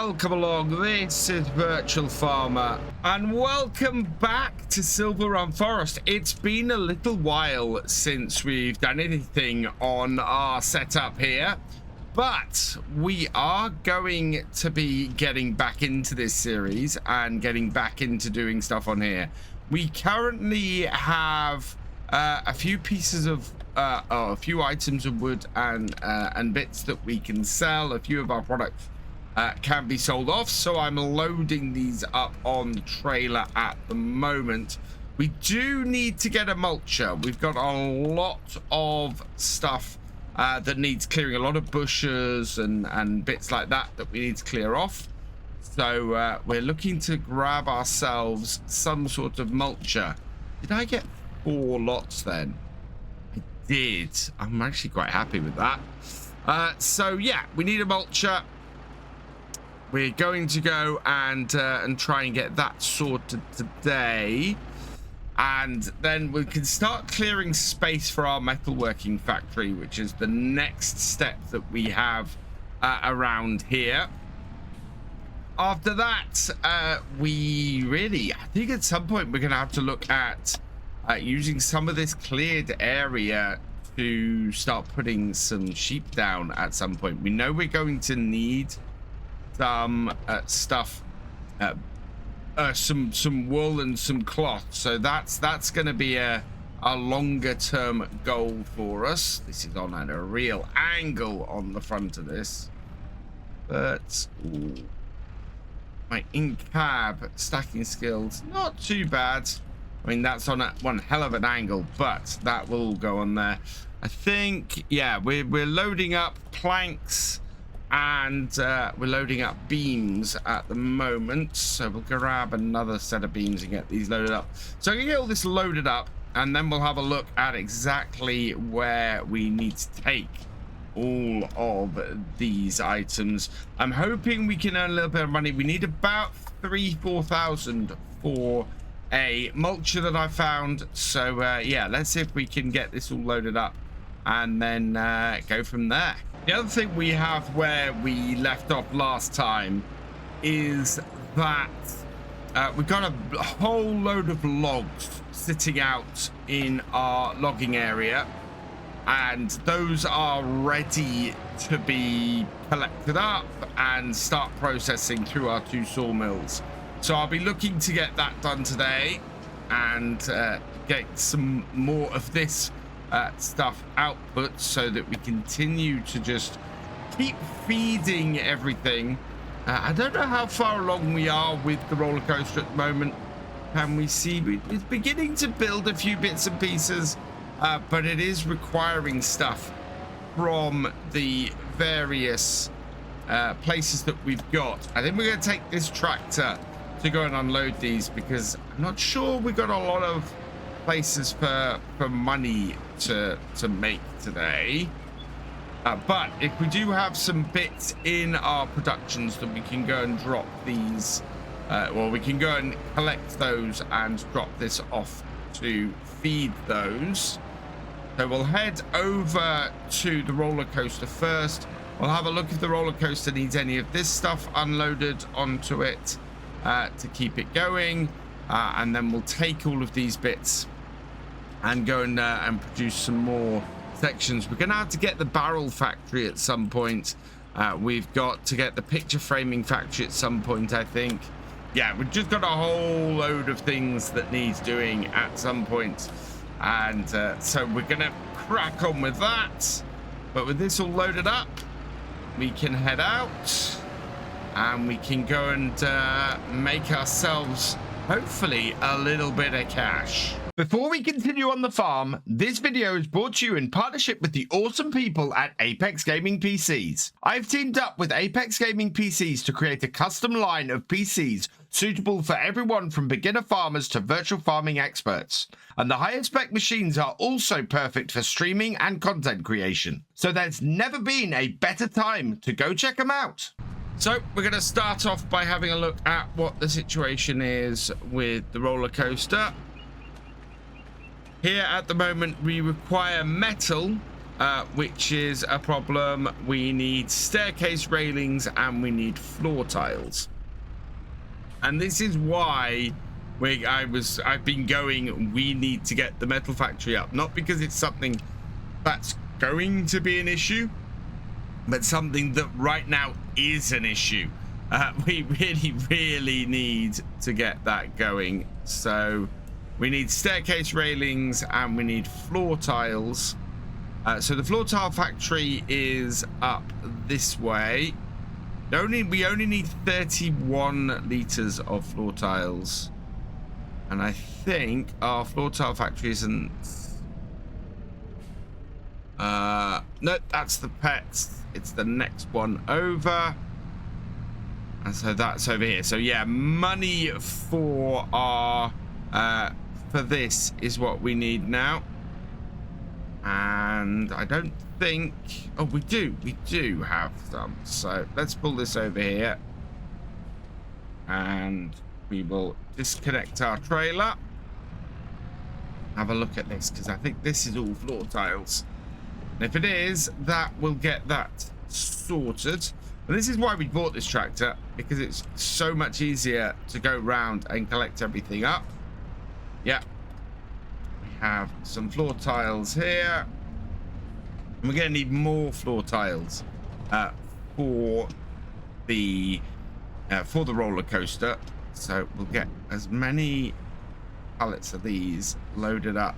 welcome along. This is Virtual Farmer, and welcome back to Silverrun Forest. It's been a little while since we've done anything on our setup here, but we are going to be getting back into this series and getting back into doing stuff on here. We currently have a few pieces of a few items of wood and bits that we can sell. A few of our products can be sold off, so I'm loading these up on the trailer at the moment. We do need to get a mulcher. We've got a lot of stuff that needs clearing, a lot of bushes and bits like that we need to clear off. So we're looking to grab ourselves some sort of mulcher. Did I get 4 lots then? I did. I'm actually quite happy with that. So yeah, we need a mulcher. We're going to go and try and get that sorted today, and then we can start clearing space for our metalworking factory, which is the next step that we have around here. After that, I think at some point we're going to have to look at using some of this cleared area to start putting some sheep down at some point. We know we're going to need some stuff, some wool and some cloth, so that's going to be a longer term goal for us. This is on at a real angle on the front of this, but ooh, my in-cab stacking skills not too bad. I mean, that's on one hell of an angle, but that will go on there. I think, yeah, we're loading up planks and we're loading up beams at the moment, so we'll grab another set of beams and get these loaded up. So I'm gonna get all this loaded up, and then we'll have a look at exactly where we need to take all of these items. I'm hoping we can earn a little bit of money. We need about 3,000-4,000 for a mulcher that I found. So yeah, let's see if we can get this all loaded up and then go from there. The other thing we have where we left off last time is that we've got a whole load of logs sitting out in our logging area, and those are ready to be collected up and start processing through our 2 sawmills. So I'll be looking to get that done today and get some more of this stuff output so that we continue to just keep feeding everything. I don't know how far along we are with the roller coaster at the moment. Can we see it's beginning to build a few bits and pieces, but it is requiring stuff from the various places that we've got. I think we're going to take this tractor to go and unload these, because I'm not sure we got a lot of places for money to make today, but if we do have some bits in our productions that we can go and drop these, well, we can go and collect those and drop this off to feed those. So we'll head over to the roller coaster first. We'll have a look if the roller coaster needs any of this stuff unloaded onto it to keep it going, and then we'll take all of these bits and go and produce some more sections. We're gonna have to get the barrel factory at some point. We've got to get the picture framing factory at some point, I think. Yeah, we've just got a whole load of things that needs doing at some point, and so we're gonna crack on with that. But with this all loaded up, we can head out and we can go and make ourselves hopefully a little bit of cash. Before we continue on the farm, this video is brought to you in partnership with the awesome people at Apex Gaming PCs. I've teamed up with Apex Gaming PCs to create a custom line of PCs suitable for everyone from beginner farmers to virtual farming experts. And the highest spec machines are also perfect for streaming and content creation. So there's never been a better time to go check them out. So we're going to start off by having a look at what the situation is with the roller coaster. Here at the moment we require metal which is a problem. We need staircase railings and we need floor tiles. And this is why I've been going, we need to get the metal factory up. Not because it's something that's going to be an issue, but something that right now is an issue. We really need to get that going. So we need staircase railings and we need floor tiles. So the floor tile factory is up this way. We only need 31 liters of floor tiles. And I think our floor tile factory isn't... no, that's the pets. It's the next one over. And so that's over here. So yeah, money for our... for this is what we need now. And I don't think... Oh, we do have some. So let's pull this over here. And we will disconnect our trailer. Have a look at this, because I think this is all floor tiles. And if it is, that will get that sorted. And this is why we bought this tractor, because it's so much easier to go round and collect everything up. Yeah. We have some floor tiles here. And we're going to need more floor tiles for the roller coaster. So we'll get as many pallets of these loaded up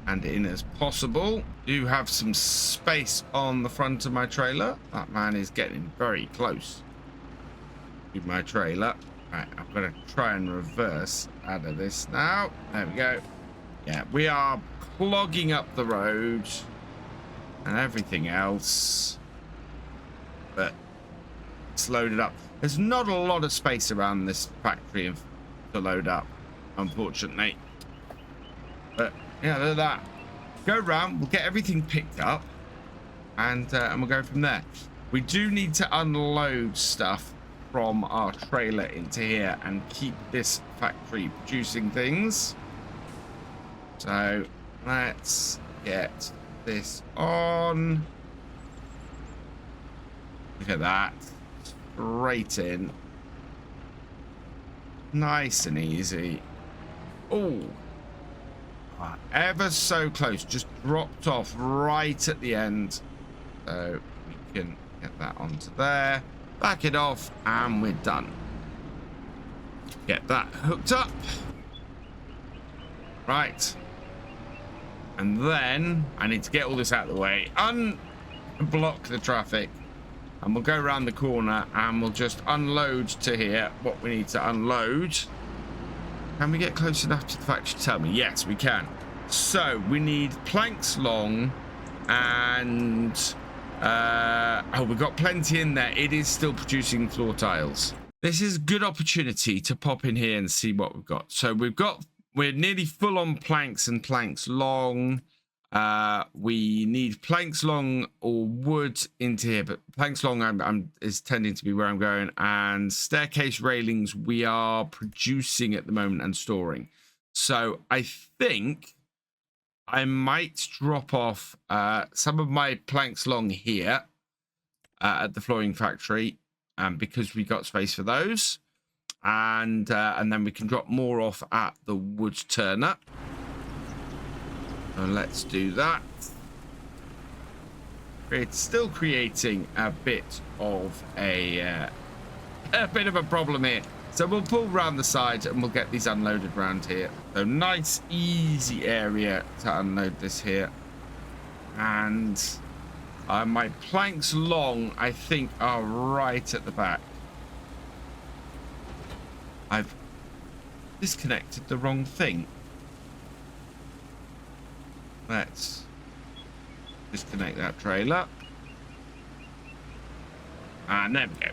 and in as possible. Do have some space on the front of my trailer. That man is getting very close to my trailer. Right, I'm going to try and reverse out of this now. There we go. Yeah, we are clogging up the road and everything else, but it's loaded up. There's not a lot of space around this factory to load up, unfortunately. But yeah, look at that. Go around, we'll get everything picked up, and we'll go from there. We do need to unload stuff from our trailer into here and keep this factory producing things. So let's get this on. Look at that. Straight in. Nice and easy. Oh, ever so close. Just dropped off right at the end. So we can get that onto there. Back it off and we're done. Get that hooked up. Right. And then I need to get all this out of the way. Unblock the traffic. And we'll go around the corner and we'll just unload to here what we need to unload. Can we get close enough to the factory to tell me? Yes, we can. So we need planks long and oh, we've got plenty in there. It is still producing floor tiles. This is a good opportunity to pop in here and see what we've got. So we're nearly full on planks and planks long. We need planks long or wood into here, but planks long is tending to be where I'm going. And staircase railings we are producing at the moment and storing. So I think I might drop off some of my planks long here at the flooring factory, because we got space for those, and then we can drop more off at the wood turner. So let's do that. It's still creating a bit of a problem here. So we'll pull around the side and we'll get these unloaded around here. So nice, easy area to unload this here. And my planks long, I think, are right at the back. I've disconnected the wrong thing. Let's disconnect that trailer. And there we go.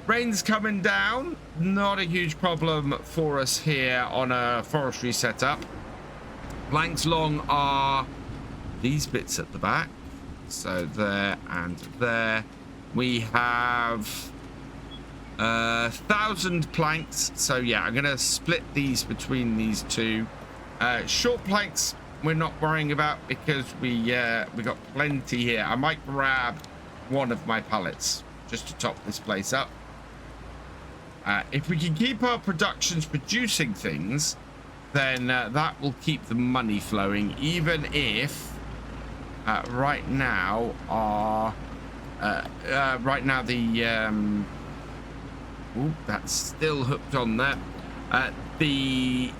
Rain's coming down. Not a huge problem for us here on a forestry setup. Planks long are these bits at the back. So there and there. We have 1,000 planks. So yeah, I'm going to split these between these two. Short planks we're not worrying about because we got plenty here. I might grab one of my pallets just to top this place up. If we can keep our productions producing things, then that will keep the money flowing, even if right now the that's still hooked on there. The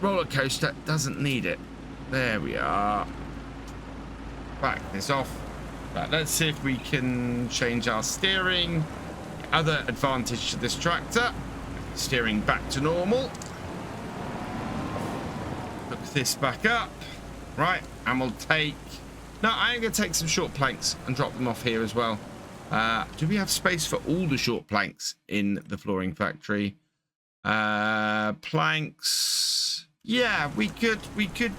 roller coaster doesn't need it. There we are. Back this off. But let's see if we can change our steering. Other advantage to this tractor, steering back to normal. Hook this back up. Right, and we'll take... No, I'm going to take some short planks and drop them off here as well. Do we have space for all the short planks in the flooring factory? Planks... Yeah, we could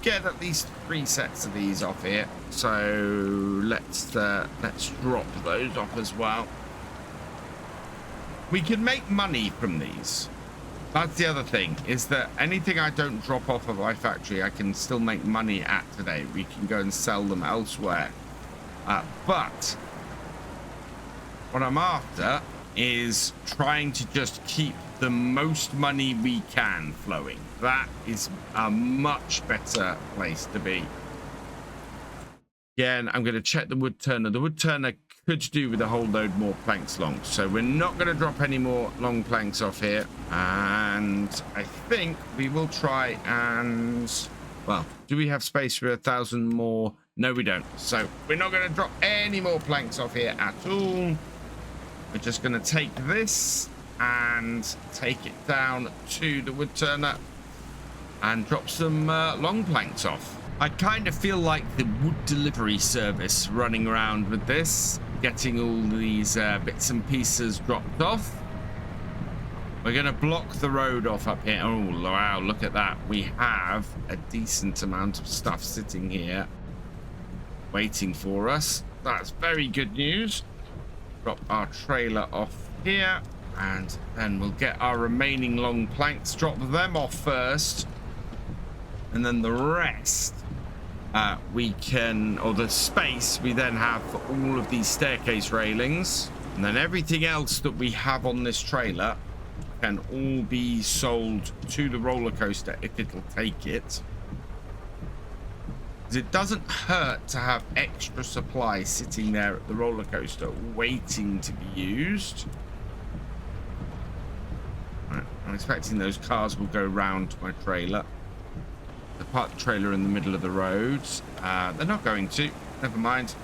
get at least 3 sets of these off here. So let's drop those off as well. We can make money from these. That's the other thing, is that anything I don't drop off of my factory, I can still make money at today. We can go and sell them elsewhere. But what I'm after is trying to just keep the most money we can flowing. That is a much better place to be. Again, I'm going to check the wood turner. The wood turner could do with a whole load more planks long, so we're not going to drop any more long planks off here. And I think we will try and, well, do we have space for 1,000 more? No, we don't. So we're not going to drop any more planks off here at all. We're just going to take this and take it down to the wood turner and drop some long planks off. I kind of feel like the wood delivery service running around with this, getting all these bits and pieces dropped off. We're going to block the road off up here. Oh, wow, look at that. We have a decent amount of stuff sitting here waiting for us. That's very good news. Drop our trailer off here, and then we'll get our remaining long planks, drop them off first, and then the rest we can, or the space we then have for all of these staircase railings, and then everything else that we have on this trailer can all be sold to the roller coaster if it'll take it. Because it doesn't hurt to have extra supply sitting there at the roller coaster waiting to be used. Right, I'm expecting those cars will go round my trailer. The park trailer in the middle of the road. They're not going to. Never mind.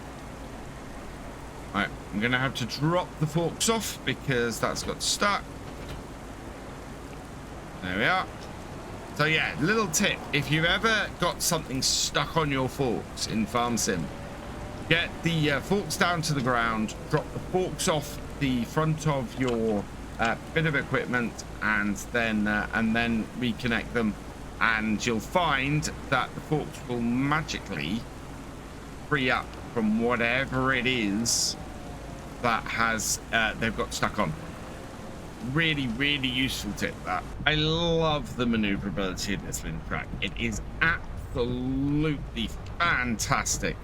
Right, I'm going to have to drop the forks off because that's got stuck. There we are. So yeah, little tip. If you've ever got something stuck on your forks in Farm Sim, get the forks down to the ground, drop the forks off the front of your bit of equipment, and then reconnect them. And you'll find that the forks will magically free up from whatever it is that has they've got stuck on. Really, really useful tip, that. I love the maneuverability of this wind track. It is absolutely fantastic.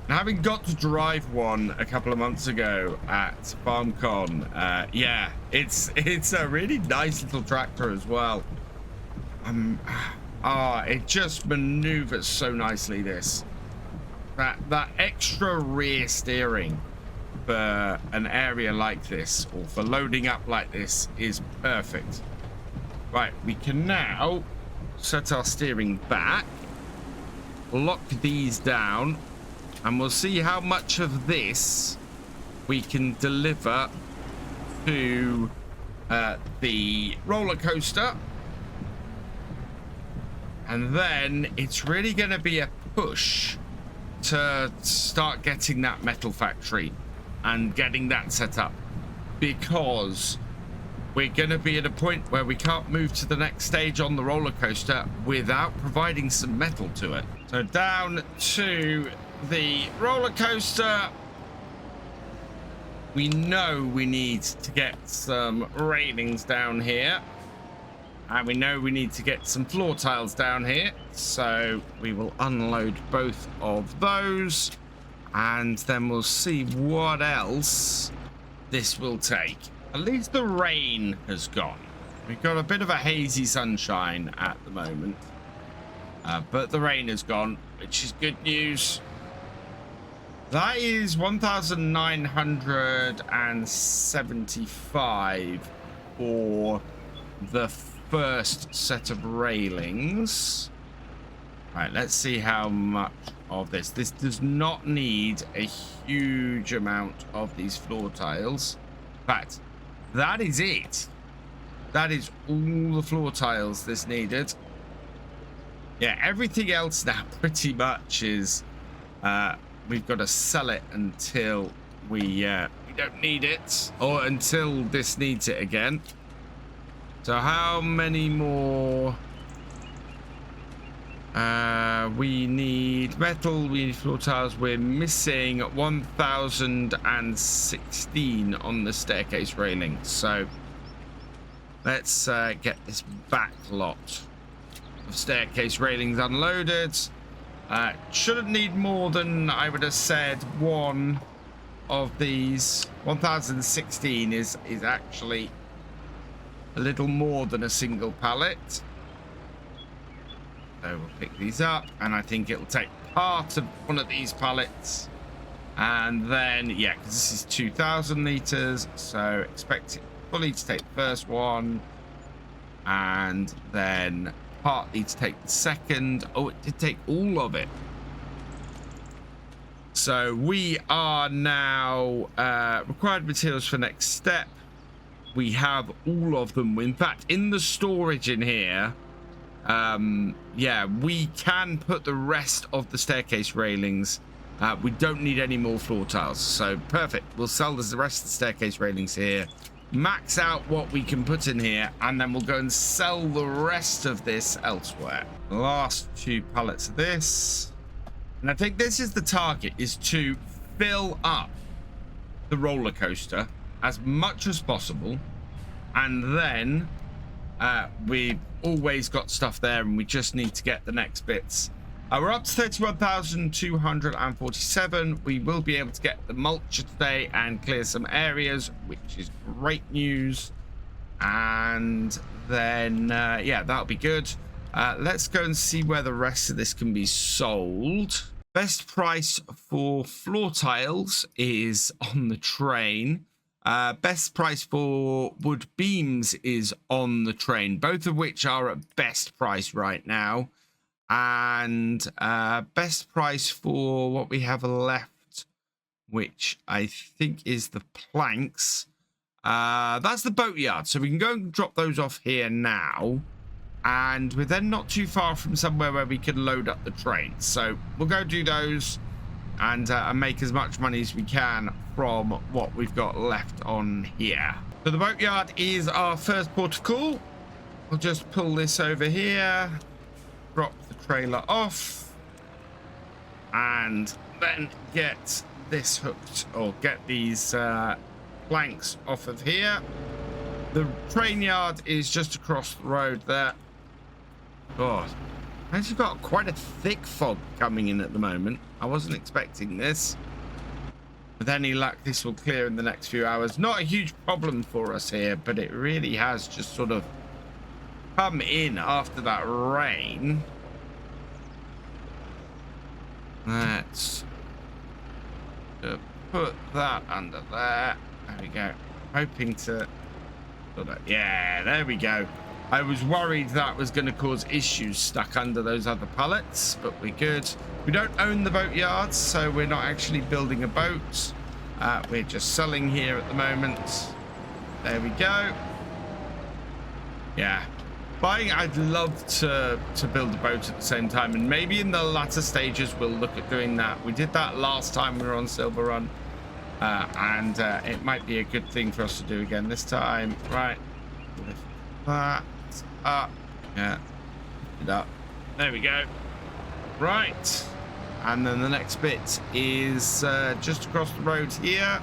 And having got to drive one a couple of months ago at FarmCon, yeah, it's a really nice little tractor as well. It just maneuvers so nicely, this. That extra rear steering for an area like this, or for loading up like this, is perfect. Right, we can now set our steering back, lock these down, and we'll see how much of this we can deliver to the roller coaster. And then it's really going to be a push to start getting that metal factory and getting that set up, because we're going to be at a point where we can't move to the next stage on the roller coaster without providing some metal to it. So down to the roller coaster. We know we need to get some railings down here. And we know we need to get some floor tiles down here. So we will unload both of those. And then we'll see what else this will take. At least the rain has gone. We've got a bit of a hazy sunshine at the moment. But the rain has gone, which is good news. That is 1,975 for the first set of railings. Right, let's see how much of this. This does not need a huge amount of these floor tiles. In fact, that is it. That is all the floor tiles this needed. Yeah, everything else now pretty much is we've got to sell it until we don't need it, or until this needs it again. So how many more? We need metal, we need floor tiles. We're missing 1,016 on the staircase railing. So let's get this back lot of staircase railings unloaded. Shouldn't need more than, I would have said, one of these. 1,016 is actually a little more than a single pallet. So we'll pick these up, and I think it'll take part of one of these pallets. And then, yeah, because this is 2,000 liters, so expect it fully to take the first one, and then partly to take the second. Oh, it did take all of it. So we are now required materials for next step. We have all of them. In fact, in the storage in here, yeah, we can put the rest of the staircase railings. We don't need any more floor tiles, so perfect. We'll sell the rest of the staircase railings here, max out what we can put in here, and then we'll go and sell the rest of this elsewhere. The last 2 pallets of this, and I think this is the target, is to fill up the roller coaster as much as possible, and then we've always got stuff there, and we just need to get the next bits. We're up to 31,247. We will be able to get the mulcher today and clear some areas, which is great news. And then, yeah, that'll be good. Let's go and see where the rest of this can be sold. Best price for floor tiles is on the train. Best price for wood beams is on the train, both of which are at best price right now. And best price for what we have left, which I think is the planks. That's the boatyard, so we can go and drop those off here now. And we're then not too far from somewhere where we can load up the train. So we'll go do those and make as much money as we can from what we've got left on here. So the boatyard is our first port of call. We'll just pull this over here, drop the trailer off, and then get this hooked, or get these planks off of here. The train yard is just across the road there. God, I've actually got quite a thick fog coming in at the moment. I wasn't expecting this. With any luck, this will clear in the next few hours. Not a huge problem for us here, but it really has just sort of come in after that rain. Let's put that under there. There we go. Hoping to... Yeah, there we go. I was worried that was going to cause issues stuck under those other pallets, but we're good. We don't own the boatyard, so we're not actually building a boat. We're just selling here at the moment. There we go. Yeah. Buying, I'd love to build a boat at the same time, and maybe in the latter stages we'll look at doing that. We did that last time we were on Silverrun, and it might be a good thing for us to do again this time. Right. Lift that up. Yeah. Lift it up. There we go. Right. And then the next bit is just across the road here.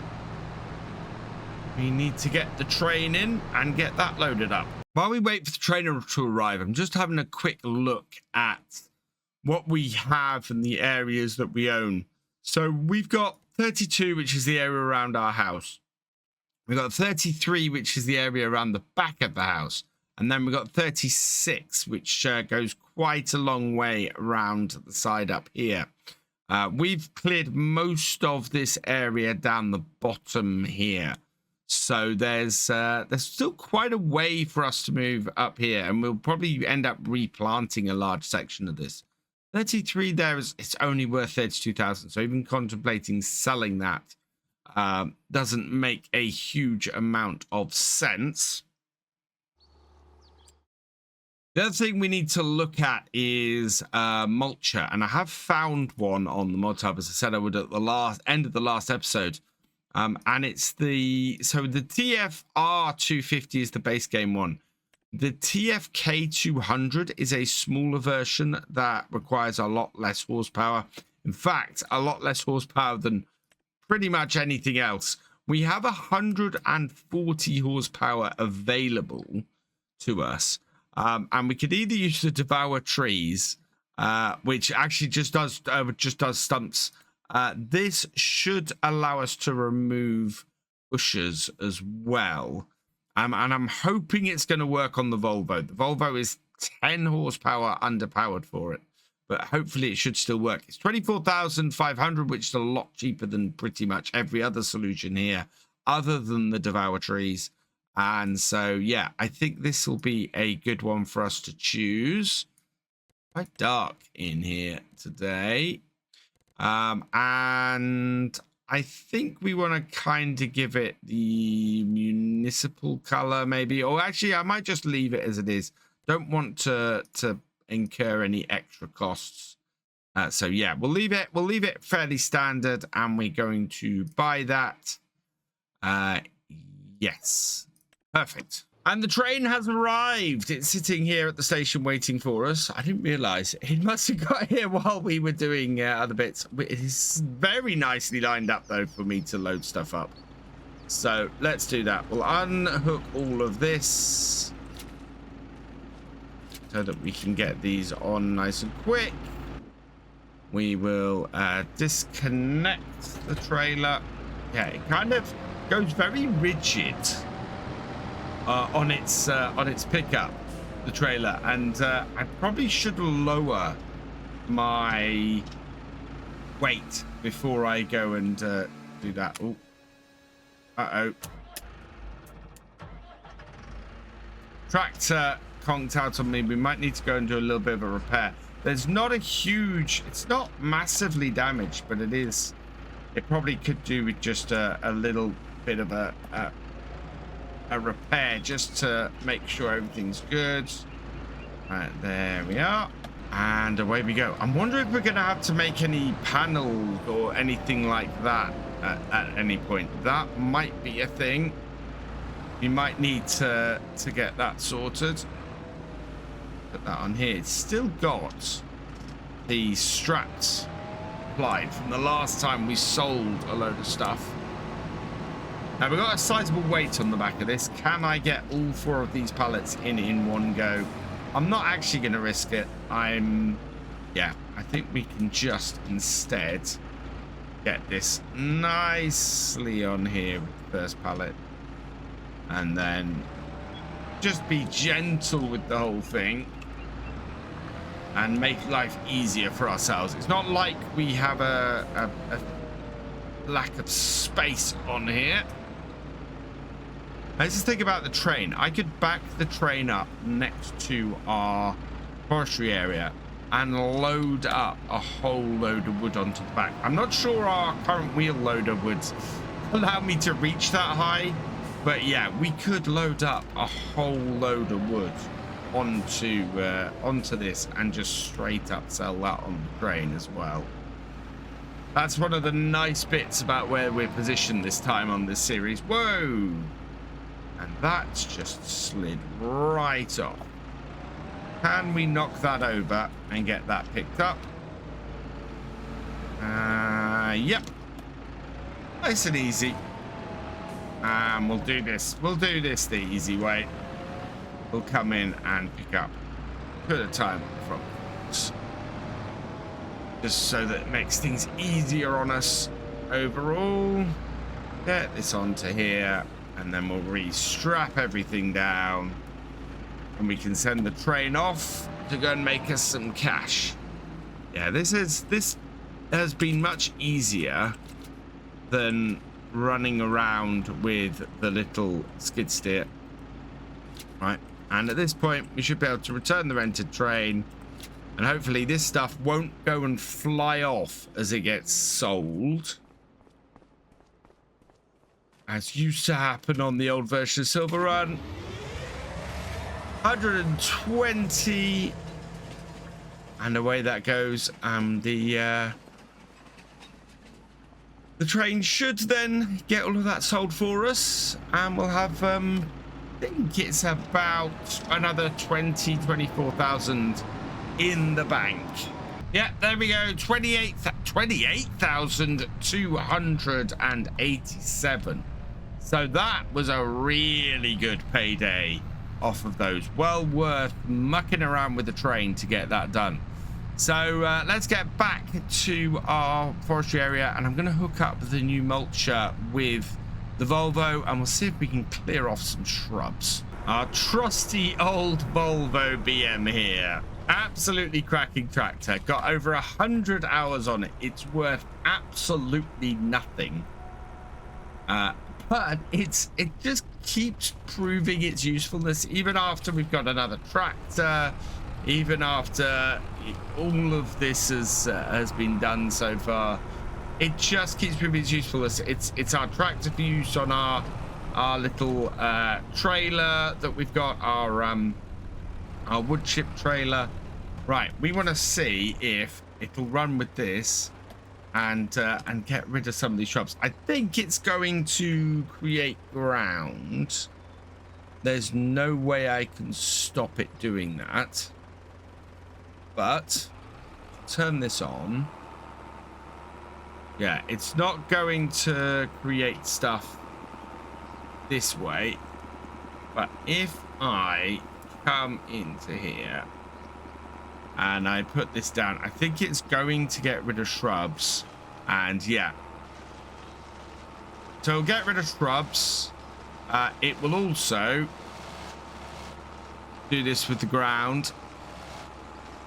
We need to get the train in and get that loaded up. While we wait for the trainer to arrive, I'm just having a quick look at what we have in the areas that we own. So we've got 32, which is the area around our house. We've got 33, which is the area around the back of the house. And then we've got 36, which goes quite a long way around the side up here. We've cleared most of this area down the bottom here. So there's still quite a way for us to move up here. And we'll probably end up replanting a large section of this. 33 there it's only worth 32,000. So even contemplating selling that doesn't make a huge amount of sense. The other thing we need to look at is mulcher, and I have found one on the mod tab, as I said I would at the end of the last episode. And it's the TFR 250 is the base game one. The TFK 200 is a smaller version that requires a lot less horsepower. In fact, a lot less horsepower than pretty much anything else. We have 140 horsepower available to us. And we could either use the devour trees, which actually just does stumps. This should allow us to remove bushes as well. And I'm hoping it's going to work on the Volvo. The Volvo is 10 horsepower underpowered for it, but hopefully it should still work. It's 24,500, which is a lot cheaper than pretty much every other solution here, other than the devour trees. And so, yeah, I think this will be a good one for us to choose. Quite dark in here today. And I think we want to kind of give it the municipal color, maybe. Or actually, I might just leave it as it is. Don't want to incur any extra costs. So, yeah, we'll leave it. We'll leave it fairly standard. And we're going to buy that. Yes. Perfect. And the train has arrived. It's sitting here at the station waiting for us. I didn't realize it must have got here while we were doing other bits. It is very nicely lined up, though, for me to load stuff up. So let's do that. We'll unhook all of this so that we can get these on nice and quick. We will disconnect the trailer. Yeah, it kind of goes very rigid. On its pickup, the trailer, and I probably should lower my weight before I go and do that. Oh, tractor conked out on me. We might need to go and do a little bit of a repair. There's not a huge, it's not massively damaged, but it probably could do with just a little bit of a repair just to make sure everything's good. Right, there we are, and away we go. I'm wondering if we're gonna have to make any panels or anything like that at any point. That might be a thing. We might need to get that sorted. Put that on here. It's still got the straps applied from the last time we sold a load of stuff. Now, we've got a sizable weight on the back of this. Can I get all 4 of these pallets in one go? I'm not actually going to risk it. Yeah, I think we can just instead get this nicely on here with the first pallet. And then just be gentle with the whole thing and make life easier for ourselves. It's not like we have a lack of space on here. Let's just think about the train. I could back the train up next to our forestry area and load up a whole load of wood onto the back. I'm not sure our current wheel loader would allow me to reach that high, but yeah, we could load up a whole load of wood onto this and just straight up sell that on the train as well. That's one of the nice bits about where we're positioned this time on this series. Whoa! And that's just slid right off. Can we knock that over and get that picked up? Yep. Nice and easy. And we'll do this. We'll do this the easy way. will come in and pick up a bit of time from us, just so that it makes things easier on us overall. Get this onto here, and then we'll re-strap everything down, and we can send the train off to go and make us some cash. Yeah, this has been much easier than running around with the little skid steer. Right, and at this point we should be able to return the rented train, and hopefully this stuff won't go and fly off as it gets sold, as used to happen on the old version of Silverrun. 120, and away that goes. The train should then get all of that sold for us, and we'll have I think it's about another 24,000 in the bank. Yeah, there we go. 28,287. So that was a really good payday off of those. Well worth mucking around with the train to get that done. So let's get back to our forestry area, and I'm going to hook up the new mulcher with the Volvo, and we'll see if we can clear off some shrubs. Our trusty old Volvo BM here. Absolutely cracking tractor. Got over 100 hours on it. It's worth absolutely nothing. But it just keeps proving its usefulness, even after we've got another tractor, even after all of this has been done so far. It just keeps proving its usefulness. It's our tractor for use on our little trailer that we've got, our wood chip trailer. Right, we want to see if it'll run with this and get rid of some of these shrubs. I think it's going to create ground. There's no way I can stop it doing that. But turn this on. Yeah, it's not going to create stuff this way. But if I come into here and I put this down, I think it's going to get rid of shrubs. And yeah, so it'll get rid of shrubs. It will also do this with the ground,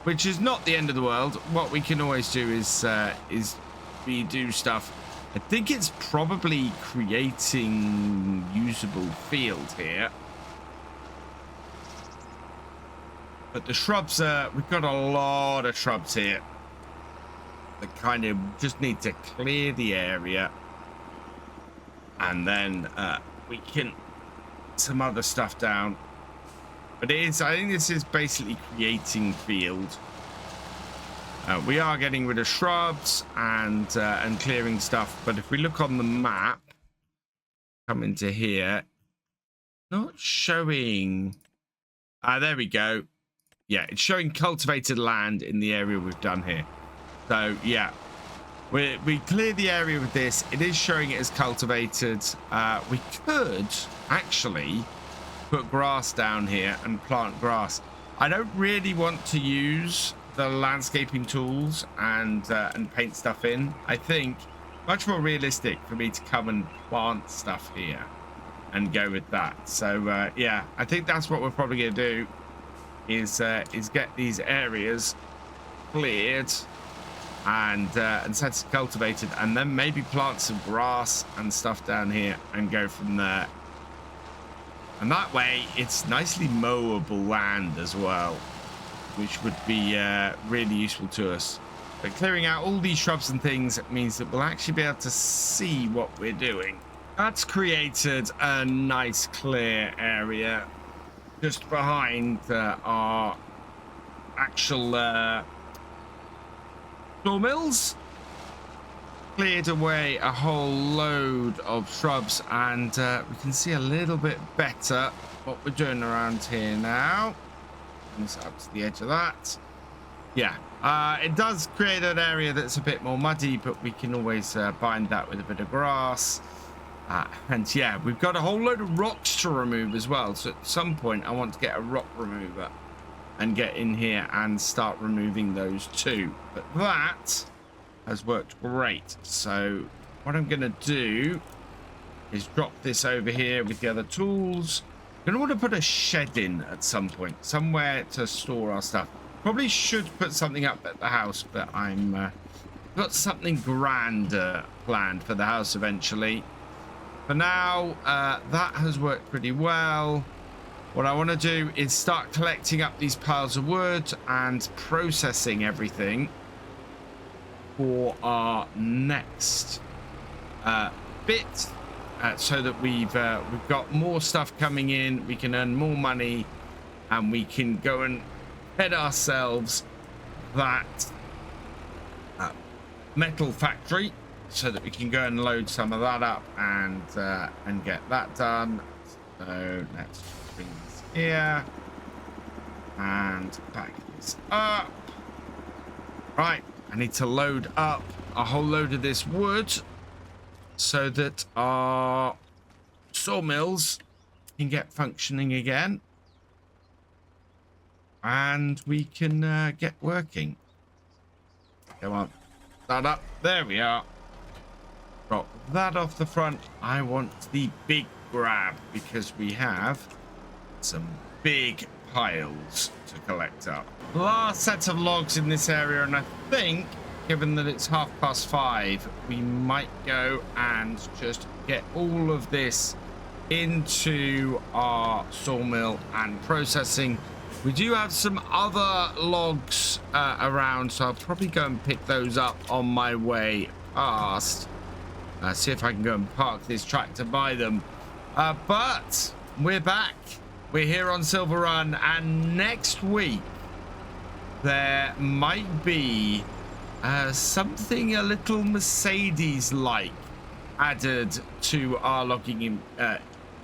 which is not the end of the world. What we can always do is redo stuff. I think it's probably creating usable field here. But the shrubs, we've got a lot of shrubs here that kind of just need to clear the area, and then we can some other stuff down. But I think this is basically creating field. We are getting rid of shrubs and clearing stuff. But if we look on the map, come into here, not showing. There we go. Yeah, it's showing cultivated land in the area we've done here. So yeah, we cleared the area with this. It is showing it as cultivated. We could actually put grass down here and plant grass. I don't really want to use the landscaping tools and paint stuff in. I think much more realistic for me to come and plant stuff here and go with that. So yeah, I think that's what we're probably going to do, is get these areas cleared and set cultivated, and then maybe plant some grass and stuff down here and go from there. And that way it's nicely mowable land as well, which would be really useful to us. But clearing out all these shrubs and things means that we'll actually be able to see what we're doing. That's created a nice clear area just behind our actual sawmills. Cleared away a whole load of shrubs, and we can see a little bit better what we're doing around here now. This up to the edge of that. Yeah, it does create an area that's a bit more muddy, but we can always bind that with a bit of grass. And yeah, we've got a whole load of rocks to remove as well. So at some point, I want to get a rock remover and get in here and start removing those too. But that has worked great. So what I'm going to do is drop this over here with the other tools. I'm going to want to put a shed in at some point, somewhere to store our stuff. Probably should put something up at the house, but I'm got something grander planned for the house eventually. For now, that has worked pretty well. What I want to do is start collecting up these piles of wood and processing everything for our next bit, so that we've got more stuff coming in. We can earn more money, and we can go and head ourselves that metal factory, so that we can go and load some of that up and get that done. So let's bring this here and back this up. Right, I need to load up a whole load of this wood so that our sawmills can get functioning again, and we can get working. Come on, that up. There we are. Drop that off the front. I want the big grab because we have some big piles to collect up. Last set of logs in this area, and I think, given that it's 5:30, we might go and just get all of this into our sawmill and processing. We do have some other logs around, so I'll probably go and pick those up on my way past. See if I can go and park this tractor by them. But we're back. We're here on Silverrun, and next week there might be something a little Mercedes-like added to our logging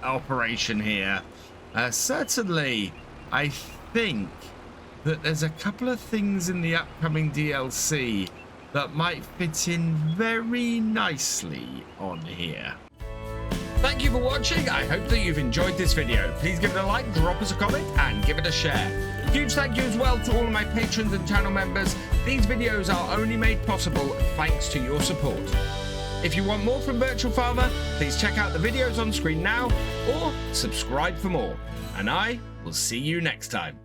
operation here. Certainly, I think that there's a couple of things in the upcoming DLC that might fit in very nicely on here. Thank you for watching. I hope that you've enjoyed this video. Please give it a like, drop us a comment, and give it a share. Huge thank you as well to all of my patrons and channel members. These videos are only made possible thanks to your support. If you want more from Virtual Farmer, please check out the videos on screen now, or subscribe for more. And I will see you next time.